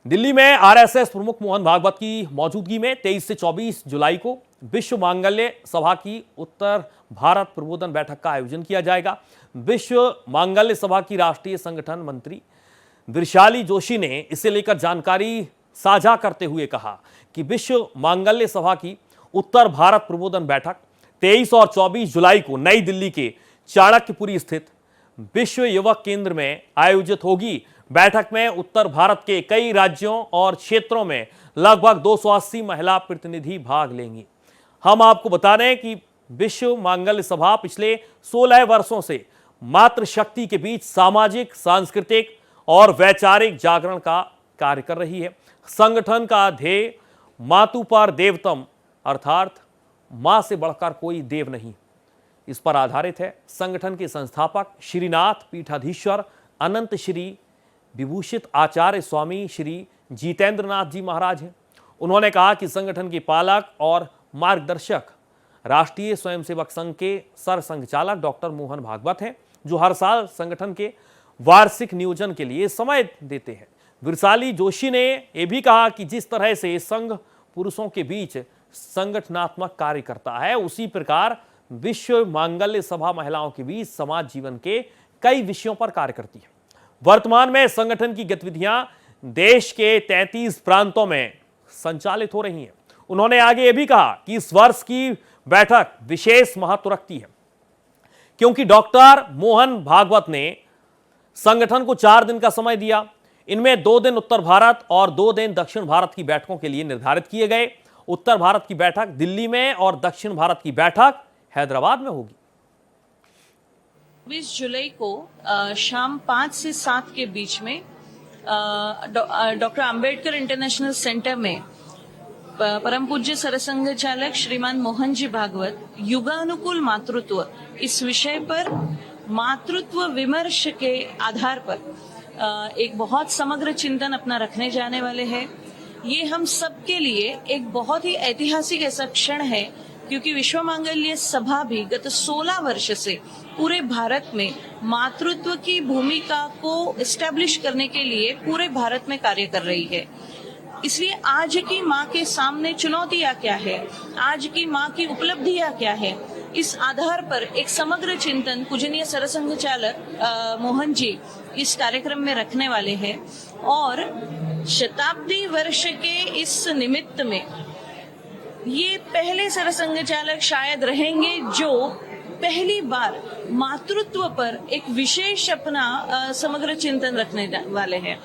दिल्ली में आरएसएस प्रमुख मोहन भागवत की मौजूदगी में 23 से 24 जुलाई को विश्व मांगल्य सभा की उत्तर भारत प्रबोधन बैठक का आयोजन किया जाएगा। विश्व मांगल्य सभा की राष्ट्रीय संगठन मंत्री वृषाली जोशी ने इसे लेकर जानकारी साझा करते हुए कहा कि विश्व मांगल्य सभा की उत्तर भारत प्रबोधन बैठक 23 और 24 जुलाई को नई दिल्ली के चाणक्यपुरी स्थित विश्व युवक केंद्र में आयोजित होगी। बैठक में उत्तर भारत के कई राज्यों और क्षेत्रों में लगभग 280 महिला प्रतिनिधि भाग लेंगी। हम आपको बता दें कि विश्व मांगल्य सभा पिछले 16 वर्षों से मातृशक्ति के बीच सामाजिक, सांस्कृतिक और वैचारिक जागरण का कार्य कर रही है। संगठन का ध्येय मातु पर देवतम अर्थात मां से बढ़कर कोई देव नहीं, इस पर आधारित है। संगठन के संस्थापक श्रीनाथ पीठाधीश्वर अनंत श्री विभूषित आचार्य स्वामी श्री जितेंद्रनाथ जी महाराज हैं। उन्होंने कहा कि संगठन के पालक और मार्गदर्शक राष्ट्रीय स्वयंसेवक संघ के सरसंघचालक डॉक्टर मोहन भागवत हैं, जो हर साल संगठन के वार्षिक नियोजन के लिए समय देते हैं। वृषाली जोशी ने यह भी कहा कि जिस तरह से संघ पुरुषों के बीच संगठनात्मक कार्य करता है, उसी प्रकार विश्व मांगल्य सभा महिलाओं के बीच समाज जीवन के कई विषयों पर कार्य करती है। वर्तमान में संगठन की गतिविधियां देश के 33 प्रांतों में संचालित हो रही हैं। उन्होंने आगे यह भी कहा कि इस वर्ष की बैठक विशेष महत्व रखती है, क्योंकि डॉक्टर मोहन भागवत ने संगठन को 4 दिन का समय दिया। इनमें 2 दिन उत्तर भारत और 2 दिन दक्षिण भारत की बैठकों के लिए निर्धारित किए गए। उत्तर भारत की बैठक दिल्ली में और दक्षिण भारत की बैठक हैदराबाद में होगी। 20 जुलाई को शाम 5 से 7 के बीच में डॉक्टर अंबेडकर इंटरनेशनल सेंटर में परम पूज्य सरसंघ चालक श्रीमान मोहन जी भागवत युगानुकूल मातृत्व इस विषय पर मातृत्व विमर्श के आधार पर एक बहुत समग्र चिंतन अपना रखने जाने वाले हैं। ये हम सबके लिए एक बहुत ही ऐतिहासिक ऐसा क्षण है, क्योंकि विश्व मांगल्य सभा भी गत 16 वर्ष से पूरे भारत में मातृत्व की भूमिका को एस्टेब्लिश करने के लिए पूरे भारत में कार्य कर रही है। इसलिए आज की माँ के सामने चुनौतियाँ क्या है, आज की माँ की उपलब्धियाँ क्या है, इस आधार पर एक समग्र चिंतन पूजनीय सरसंघ चालक मोहन जी इस कार्यक्रम में रखने वाले हैं। और शताब्दी वर्ष के इस निमित्त में ये पहले सरसंघ चालक शायद रहेंगे जो पहली बार मातृत्व पर एक विशेष अपना समग्र चिंतन रखने वाले हैं।